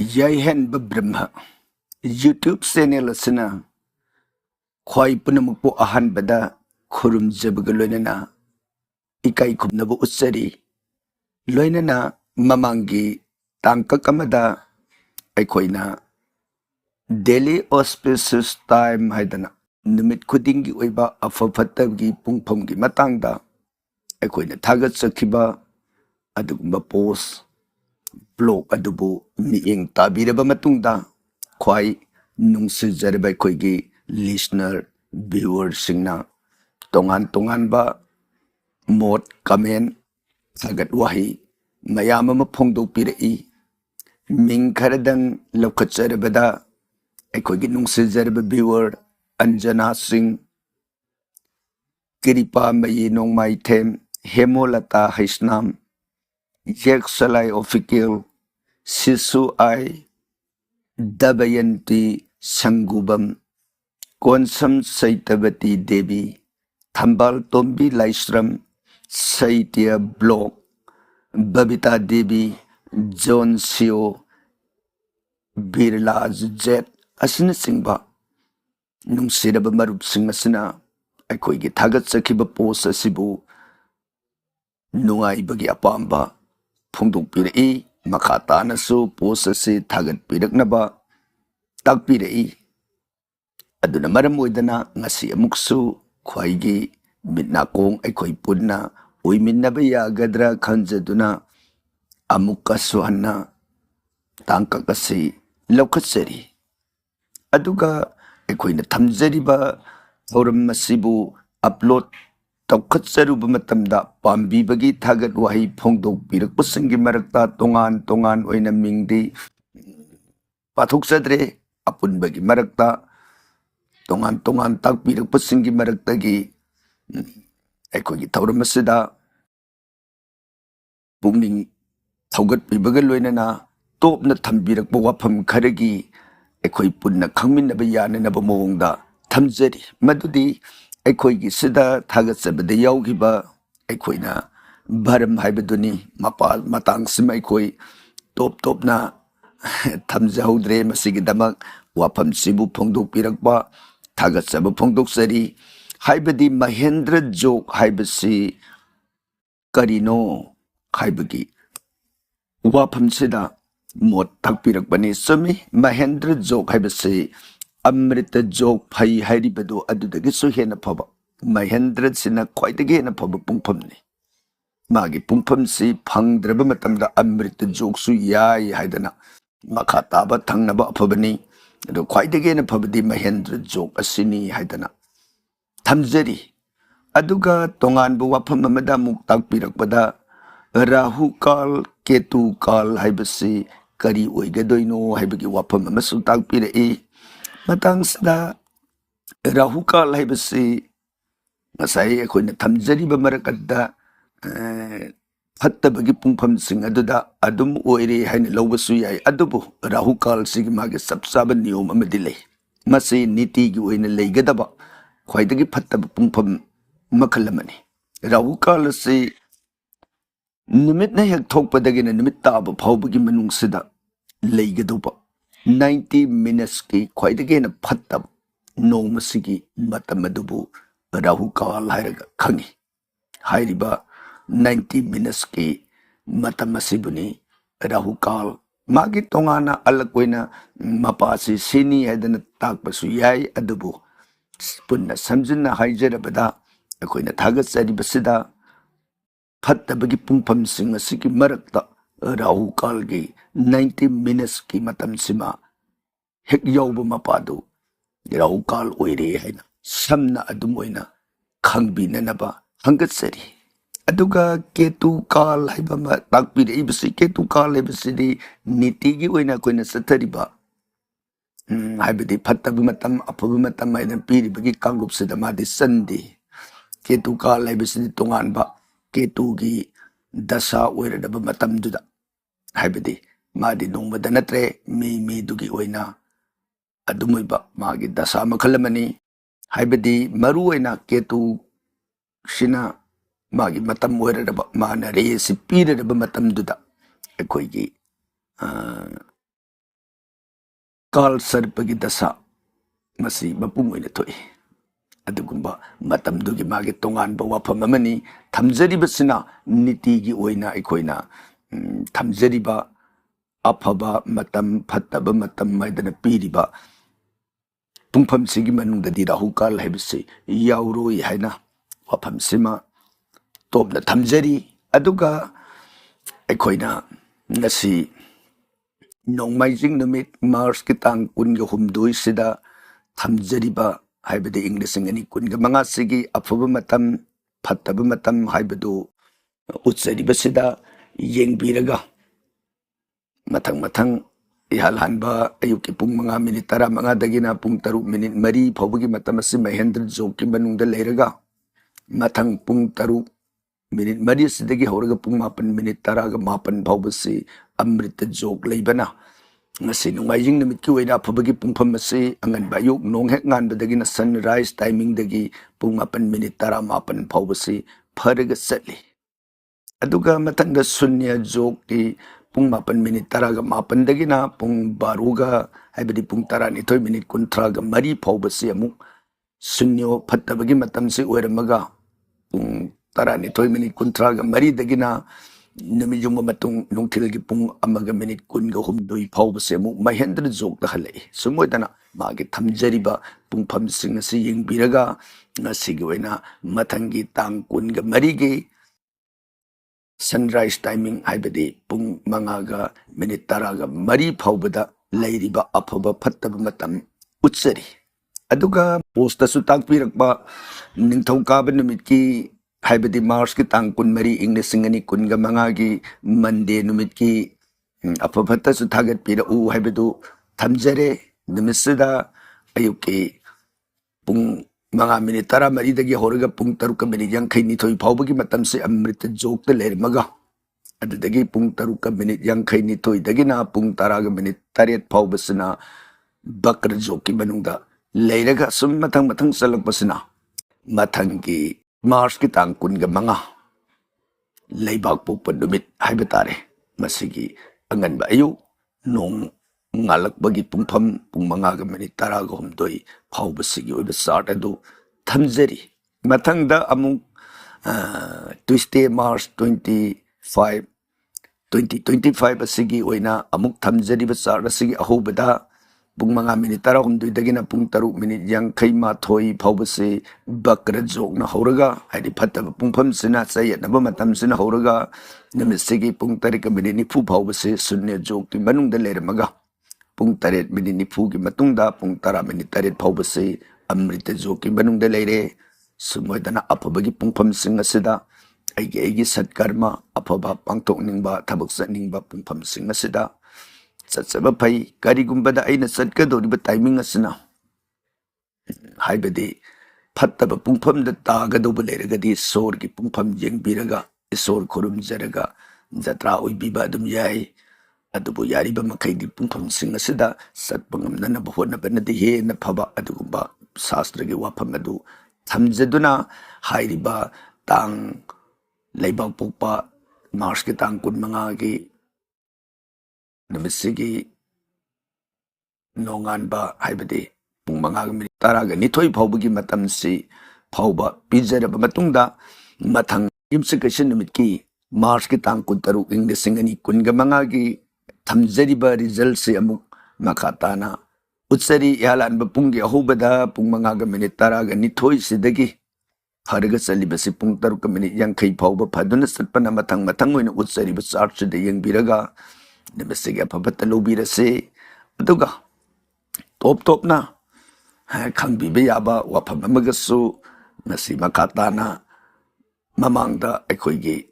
Yaihan Brahma YouTube channel asina khwai punamukpo ahan bada khurum jabagaloinana ikai khumnabu utsari loinana mamangi tangkak amada aikoina daily auspicious time haidana numit khudingi oiba afafattabgi pungphamgi matangda aikoina thagat sakhiba adugumba post blog adubu miing tabiraba matungda khwai nungsijarba aikoigi listener viewers singna tongan ba mot comment thagat wahi mayam ama phongdokpirei ming kharadang lokhatjarabada aikoigi nungsijarba viewer Anjana Singh Kiripa Mayi Nongmai Them Hemolata Haisnam Yeksalai Official Sisu Ai Dabayanti Sangubam Konsam Saitabati Devi Thambal Tombi Laisram Saitya Blog Babita Devi John Seo Birlaz Jet Asina Singba Nungsiraba Marup Singh Asina Aikoigi Thagat Sakhiba post asibu Nungai Bagi Apamba Phungduk Pirei Makata Nasu post asi Thagat Piraknaba Tak Pirei Aduna Maram Oidana Ngasi Amuksu Khwaigi Mitnakong Aikoi Punna Uiminaba Yagadra Khanjaduna Amukasu Hanna Tangkakasi Laukatsari Aduga aikoina thamjariba thoram masibu upload tawkhatsaruba matamda pambibagi thagat wahi phongdokpirakpasingi marakta tongan oina mingdi pathoksadre apunbagi marakta tongan takpirakpasingi maraktagi aikoigi thoram asida pungning thaugatpibaga loinana topna thambirakpa wafam kharagi aikoi punna khangminnaba yananaba mawongda thamjari madudi aikoigi sida thagatsabada yaugiba aikoina bharam haibaduni mapal matangsima aikoi topna thamjahodre masigidamak wafam sibu phongdokpirakpa thagatsaba phongdoksari haibadi Mahendra Jog haibasi karino haibagi wafam sida mot takpirakbani sumi Mahendra Jog haibasi Amrita Jog phai hairibado adudagi su hena phaba Mahendra sina khwaidagi hena phaba pungphamni magi pungpham si phangdraba matamda Amrita Jog su yai haidana makha taba thangnaba aphabani ado khwaidagi hena phabadi Mahendra Jog asini haidana thamjari aduga tonganbu wafam amada muk takpirakbada Rahu Kal Ketu Kal haibasi kari oigadoino haibagi wafam amasu takpirei matangsida Rahu Kal haibasi ngasai aikoina thamjariba marakadda fattabagi pungphamsing aduda adum oire haina lawbasu yai adubu Rahu Kal sigi magi sapsaba niyom amadi lei masi niti gi oina leigadaba khwaidagi fattaba pungpham makhal amani Rahu Kal si numit na hek thokpadagi na numit taba phawbagi manungsida leigadoba 90 minutes ki khwaidagi na phattab nomasigi matam adubu Rahu Kal hairaga khangi hairiba 90 minutes ki matam asibuni Rahu Kal magi tongana alakoina mapasi sini haidana takpasu yai adubu punna samjinna haijarabada akoina thagatsaribasida fattabagi pungphamsing asigi marakta Rahu Kal gi 90 minutes ki matam sima hek yauba mapadu Rahu Kal oire haina samna adum oina khangbinanaba hangatsari aduga Ketu Kal haiba ma takpirei basi Ketu Kal haibasidi nitigi oina koina sathariba haibadi fattabi matam apabi matam haina piribagi kangrupsida madi sandi Ketu Kal haibasidi tonganba Ketu gi dasa oiradaba matamduda haibadi madi nongmada natre mi dugi oina adumuiba magi dasa makhalamani haibadi maru oina Ketu sina magi matam oiradaba mana resi piradaba matamduda aikoigi ꯀꯥꯜ ꯁꯔꯄꯒꯤ ꯗꯁꯥ ꯃꯁꯤ ꯃꯄꯨꯡ ꯑꯣꯏꯅ ꯊꯣꯛꯏ ꯑꯗꯨꯒꯨꯝꯕ ꯃꯇꯝꯗꯨꯒꯤ ꯃꯥꯒꯤ ꯇꯣꯉꯥꯟꯕ ꯋꯥꯐꯝ ꯑꯃꯅꯤ ꯊꯝꯖꯔꯤꯕꯁꯤꯅ ꯅꯤꯇꯤꯒꯤ ꯑꯣꯏꯅ ꯑꯩꯈꯣꯏꯅ ꯊꯝꯖꯔꯤꯕ ꯑꯐꯕ ꯃꯇꯝ ꯐꯠꯇꯕ ꯃꯇꯝ ꯍꯥꯏꯗꯅ ꯄꯤꯔꯤꯕ ꯄꯨꯡꯐꯝꯁꯤꯒꯤ ꯃꯅꯨꯡꯗꯗꯤ ꯔꯥꯍꯨꯀꯥꯜ ꯍꯥꯏꯕꯁꯤ ꯌꯥꯎꯔꯣꯏ ꯍꯥꯏꯅ ꯋꯥꯐꯝꯁꯤꯃ ꯇꯣꯞꯅ ꯊꯝꯖꯔꯤ ꯑꯗꯨꯒ ꯑꯩꯈꯣꯏꯅ ꯉꯁꯤ ꯅꯣꯡꯃꯥꯏꯖꯤꯡ ꯅꯨꯃꯤꯠ ꯃꯥꯔꯆꯀꯤ ꯇꯥꯡ 28ꯁꯤꯗ ꯊꯝꯖꯔꯤꯕ ꯍꯥꯏꯕꯗꯤ ꯏꯪ 2025ꯁꯤꯒꯤ ꯑꯐꯕ ꯃꯇꯝ ꯐꯠꯇꯕ ꯃꯇꯝ ꯍꯥꯏꯕꯗꯨ ꯎꯠꯆꯔꯤꯕꯁꯤꯗ ꯌꯦꯡꯕꯤꯔꯒ ꯃꯊꯪ ꯏꯍꯥꯜꯍꯥꯟꯕ ꯑꯌꯨꯛꯀꯤ ꯄꯨꯡ 5:15 ꯄꯨꯡ 6:04 ꯐꯥꯎꯕꯒꯤ ꯃꯇꯝ ꯑꯁꯤ ꯃꯍꯦꯟꯗ꯭ꯔ ꯖꯣꯒꯀꯤ ꯃꯅꯨꯡꯗ ꯂꯩꯔꯒ ꯃꯊꯪ ꯄꯨꯡ 6:04 ꯑꯁꯤꯗꯒꯤ ꯍꯧꯔꯒ ꯄꯨꯡ 7:10 ꯐꯥꯎꯕꯁꯤ ꯑꯃ꯭ꯔꯤꯇ ꯖꯣꯒ ꯂꯩꯕꯅ ngasi nungmaijing namit ki waina aphabagi pungpham ase angan bayuk nong hek ngan badagina sunrise timing dagi pung 8:10 phawbasi pharaga satli aduga matangda sunya jok ki pung 8:10 dagina pung 12 haibadi pung 12:13 mari phawbasi amuk sunyo phattabagi matam se oiramaga pung 12:13 mari dagina Namijung matung nung tilgi pung amaga minute kun ga humdoi phawbase mu mahendra jok da halai sumoidana magi thamjariba pung pham sing asi yengbiraga ngasi gi oina mathangi tang kun ga marigi sunrise timing haibadi pung 5:10 phawbada leiriba aphaba phattaba matam utsari aduga posta su takpirakba ningthaukaaba numit ki haibadi March ki tang 13 ing 2025 gi Monday numit ki apaphatta su thagat pira u haibadu thamjare numisida ayuki pung 5:13 dagi horaga pung 6:52 phawbagi matam se amrita jok ta lermaga adudagi pung 6:52 dagina pung 10:08 phawbasina bakra jok ki manungda leiraga sum mathang salakpasina mathangi March ki tang 15 leibak pokpa numit haiba tare masigi anganba ayu nong ngalakbagi pungpham pung 5:10 phawbasigi oiba sart adu thamjari mathangda amuk Tuesday March 25 2025 asigi oina amuk thamjari ba sart asigi ahobada pung 5:10 dagina pung 6:50 phawbase bakra jok na horaga haidi phattaba pungpham sina chayatnaba matam sina horaga namisigi pung 3:40 phawbase sunnya jok ti manungda lermaga pung 8:40 gi matungda pung 10:13 phawbase amrita jok ki manungda leire sumoidana aphabagi pungpham sing asida aigi satkarma aphaba pangthokningba thabak satningba pungpham sing asida Satsaba pai karigumbada aina satkadoriba timing asina haibadi phattaba pungphamda tagadoba leragadi sorgi pungpham yengbiraga isor khurumjaraga jatra oibiba adum yai adubu yariba makhaidi pungpham sing asida satpa ngamnanaba hotnabanadi hena phaba adugumba shastragi wafam adu thamjaduna hairiba tang leibak pokpa March ki tang 15 gi Namasigi nonganba haibadi pung 5:10 phawbagi matam si phawba pijaraba matungda mathang imsikation numit ki March ki tang 13 ing 2025 gi thamjariba result se amuk makhatana utsari yalanba pung gi ahobada pung 5:10 sidagi haraga salibasi pung 6:50 phawba phaduna satpana mathang oina utsari ba chart se de yengbiraga Namasigi apabata lobirase aduga top na khangbiba yaba wafam amagasu ngasi makatana mamangda aikhoigi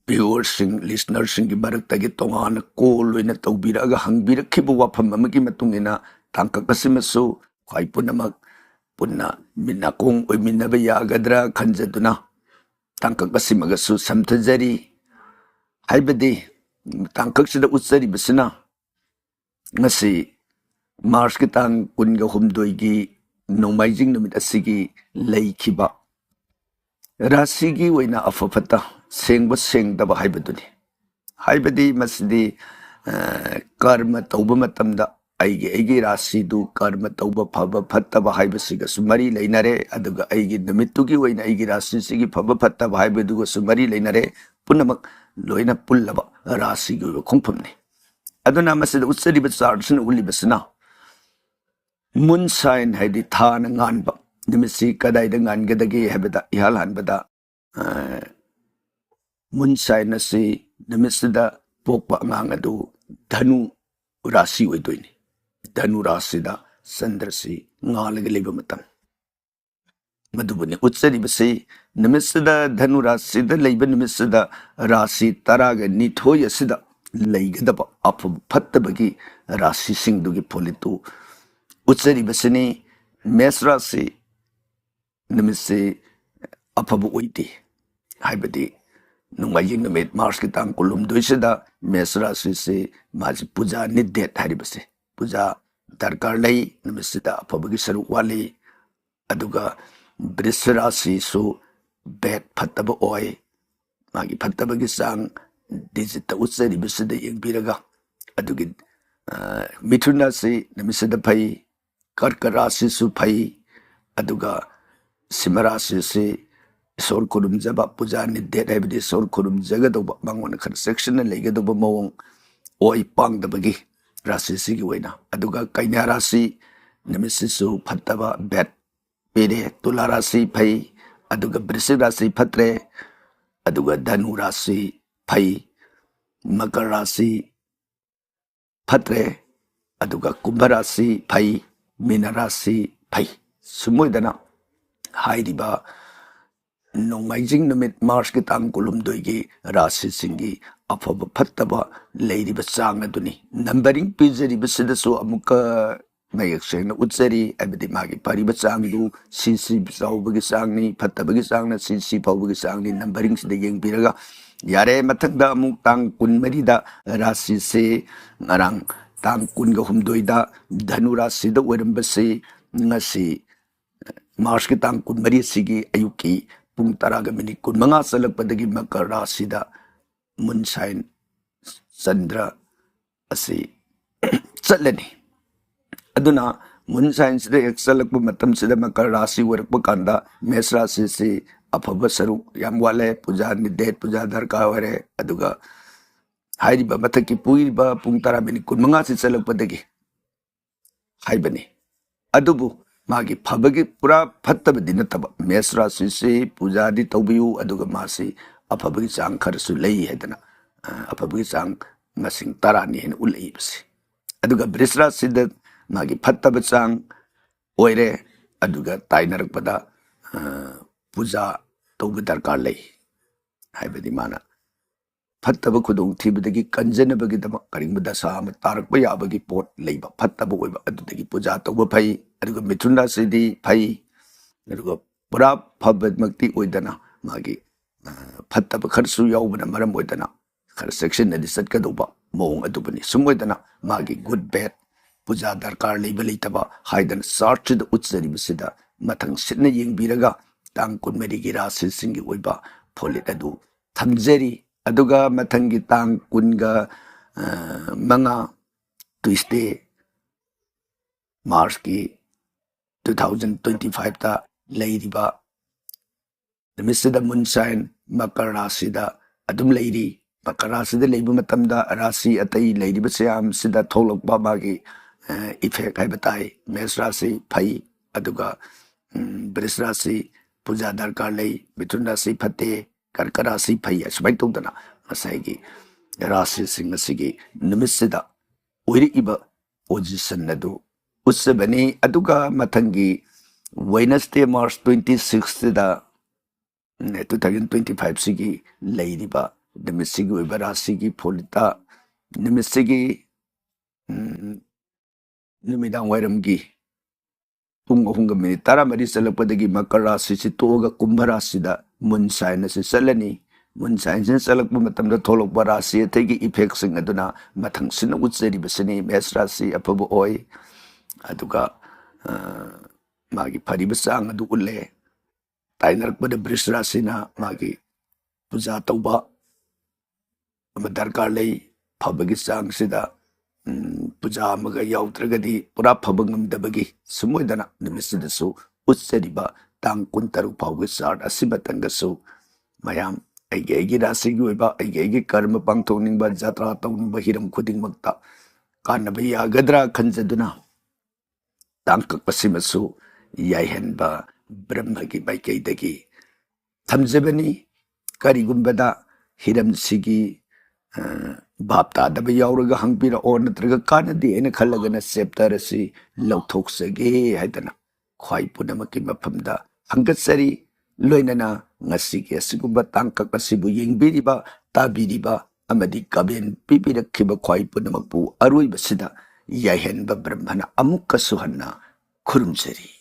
viewers sing listeners sing gi baraktagi tongana call oina tawbiraga hangbirakhiba wafam amagi matungina tangkakasimasu khwai punamak punna minakong oiminaba yagadra khanjaduna tangkakasimagasu samthajari haibadi tangkaksida utsari basina ngasi March ki tang 18 gi nongmaijing numit asigi leikhiba rasigi waina afafata sengba sengdaba haibaduni haibadi masidi कर्म तौब मतमदा अगी राशि कर्म तौब फब फत्तब हाइबसिगसु मरी लेनरे अदुगा अगी नमित्तुगी ओइना अगी राशि सिगी फब फत्तब हाइबदुगसु मरी लेनरे पुनमक लोइना पुल्लब राशिगी खोंफमने अदुना मसिद उत्सरिब चार्टसना उलिबसना moon sign हाइदि थाना nganba निमिसि कदाइदा nganगदगे हैबदा इहाल हानबदा मून साइन असि निमिसदा पोकपा अंगांग अदु धनु राशि ओइदोइनि धनु Rashida चंद्रसि ngalage leba matam Madhubani उत्सरिबसि निमिसदा धनु राशिदा लैब निमिसदा राशि तराग निथोय असिदा लैगदब अफब फत्तबगी राशि सिंगदुगी फोलितु उत्सरिबसनि मेष राशि निमिसे अफब ओइति हाइबदि नुंगायिंग नुमित मार्च की तांग कुलुमदुइसदा मेष राशि से माजि पूजा निदेत हारिबसे पूजा दरकार लै निमिसदा अफबगी सरुक वाली अदुगा वृष राशि सु बेट फत्तब ओय मागी फत्तबगी सांग डिजिट उत्सरिबसदा यंगबिरगा अदुगी मिथुन राशि निमिसदा फै कर्क राशि सु फै अदुगा सिंह राशि से ईश्वर खुरुमजब पूजा निदेत हाइबदि ईश्वर खुरुमजगदौब मंगोन खर सेक्शन लेगदौब मवंग ओय पांगदबगी राशि सिगी ओइना अदुगा कन्या राशि निमिसिसु फत्तब बेट पेरे तुला राशि फै अदुगा वृश्चिक राशि फत्रे अदुगा धनु राशि फै मकर राशि फत्रे अदुगा कुंभ राशि फै मीन राशि फै सुमोइदना हाइरिबा नोंमाइजिंग नुमित मार्च की तांग कुलुमदोइगी राशि सिंगी अफब फत्तब लेरिबा चांग अदुनि नंबरिंग पिजरिबसिदसु अमुक मयक सेंगना उत्सरी अबदि मागी परिबा चांगदु सीसी चाउबगी चांगनि फत्तबगी चांगना सीसी फाउबगी चांगनि नंबरिंग सिदा येंगबिरगा यारे मथकदा अमुक तांग कुनमरिदा राशि से ngarang तांग कुनगा हुमदोइदा धनु राशिदा ओइरंबसि ngasi मार्च की तांग कुनमरी सिगी अयुकी पुंग तरागा मिनिट कुनमंगा चलकपदगी मकर राशिदा मून साइन चंद्र असि चलनी अदुना मून साइन सिदा एक चलकप मतम सिदा मकर राशि ओरकप कांदा मेष राशि से अफब सरुक याम वाले पूजा निदेत पूजा दरकार ओरे अदुगा हाइरिबा मथकी पुइबा पुंग तरा मिनिट कुनमंगा सि चलकपदगी हाइबनी अदुबु मागी फबगी पूरा फत्तबदि नतब मेष राशि से पूजा दि तौबियु अदुगा मासी अफबगी चांग खरसु लई हैदना अफबगी चांग मसिंग तरानी हेन उलैबसे अदुगा वृष राशि द मागी फत्तब चांग ओइरे अदुगा ताइनरकपदा पूजा तौब दरकार लई हाइबदि माना फत्तब खुदोंग थीबदगी कंजनबगीदम करिंग दशा अम तारकप याबगी पोट लैबा फत्तब ओइबा अदुदगी पूजा तौब फै अदुगा मिथुन राशिदि फै अदुगा पुरा फबमक्ति ओइदना मागी फत्तब खरसु याउबना मरम ओइदना खर सेक्शन नदि सटकदौबा मोंग अदुबनी सुमोइदना मागी गुड बैड पूजा दरकार लैबा लैतबा हाइदन चार्टद उत्सरिबसिदा मथंग सिटना येंगबिरगा तांग कुनमरिगी राशि सिंगी ओइबा फोलिट अदु थंगजरी अदुगा मथंगी तांग कुनगा मंगा ट्यूसडे मार्च की 2025 ता लैरिबा नमिसदा मून साइन मकर राशिदा अदुम लैरी मकर राशिदा लैबा मतमदा राशि अतै लैरिबा सयाम सिदा थोलकबा मागी इफेक्ट हाइबताई मेष राशि फै अदुगा वृष राशि पूजा दरकार लै मिथुन राशि फते कर्क राशि फै असुमाइ तौदना ngसाइगी राशि सिंग असिगी निमिसदा ओइरिबा पोजीशन अदु उत्सबनी अदुगा मथंगी वेडनेसडे मार्च 26 दा 2025 सिगी लैरिबा निमिसिगी ओइबा राशिगी फोलिता निमिसिगी निमिदांग वाइरमगी पुंग अहुंग मिनिट 10 चलकपदगी मकर राशि से तोगा कुंभ राशिदा मून साइन से चलनी मून साइन से चलक मतमदा थोलकपा राशि अतैगी इफेक्ट सिंग अदुना मथंग सिन उत्सरिबसनी मेष राशि अफब ओय अदुगा मागी फरिब चांग अदु उल्ले ताइनरकपद वृष राशिना मागी पूजा तौबा दरकार लै फबगी चांग सिदा ꯄꯨꯖꯥ ꯑꯃꯒ ꯌꯥꯎꯗ꯭ꯔꯒꯗꯤ ꯄꯨꯔꯥ ꯐꯕ ꯉꯝꯗꯕꯒꯤ ꯁꯨꯝꯑꯣꯏꯗꯅ ꯅꯨꯃꯤꯠꯁꯤꯗꯁꯨ ꯎꯠꯆꯔꯤꯕ ꯇꯥꯡ 16 ꯐꯥꯎꯕ ꯆꯥꯔꯠ ꯑꯁꯤꯃꯇꯪꯒꯁꯨ ꯃꯌꯥꯝ ꯑꯩꯒꯤ ꯔꯥశꯤꯒꯤ ꯑꯣꯏꯕ ꯑꯩꯒꯤ ꯀꯔꯃ ꯄꯥꯡꯊꯣꯛꯅꯤꯡꯕ ꯖꯇ꯭ꯔꯥ ꯇꯧꯅꯤꯡꯕ ꯍꯤꯔꯝ ꯈꯨꯗꯤꯡꯃꯛꯇ ꯀꯥꯟꯅꯕ ꯌꯥꯒꯗ꯭ꯔꯥ ꯈꯟꯖꯗꯨꯅ ꯇꯥꯡꯀꯛꯄꯁꯤꯃꯁꯨ ꯌꯥꯏꯍꯟꯕ ꯕ꯭ꯔꯍ꯭ꯃꯒꯤ ꯃꯥꯏꯀꯩꯗꯒꯤ ꯊꯝꯖꯕꯅꯤ꯫ ꯀꯔꯤꯒꯨꯝꯕꯗ ꯍꯤꯔꯝꯁꯤꯒꯤ ꯚꯥꯞ ꯇꯥꯗꯕ ꯌꯥꯎꯔꯒ ꯍꯪꯕꯤꯔꯛꯑꯣ, ꯅꯠꯇ꯭ꯔꯒ ꯀꯥꯟꯅꯗꯦ ꯍꯥꯏꯅ ꯈꯜꯂꯒꯅ ꯆꯦꯞꯇꯔ ꯑꯁꯤ ꯂꯧꯊꯣꯛꯆꯒꯦ ꯍꯥꯏꯗꯅ ꯈ꯭ꯋꯥꯏ ꯄꯨꯝꯅꯃꯛꯀꯤ ꯃꯐꯝꯗ ꯍꯪꯒꯠꯆꯔꯤ꯫ ꯂꯣꯏꯅꯅ ꯉꯁꯤꯒꯤ ꯑꯁꯤꯒꯨꯝꯕ ꯇꯥꯡꯀꯛ ꯑꯁꯤꯕꯨ ꯌꯦꯡꯕꯤꯔꯤꯕ, ꯇꯥꯕꯤꯔꯤꯕ ꯑꯃꯗꯤ ꯀꯃꯦꯟ ꯄꯤꯕꯤꯔꯛꯈꯤꯕ ꯈ꯭ꯋꯥꯏ ꯄꯨꯝꯅꯃꯛꯄꯨ ꯑꯔꯣꯏꯕꯁꯤꯗ ꯌꯥꯏꯍꯟꯕ ꯕ꯭ꯔꯍ꯭ꯃꯅ ꯑꯃꯨꯛꯀꯁꯨ ꯍꯟꯅ ꯈꯨꯔꯨꯝꯖꯔꯤ꯫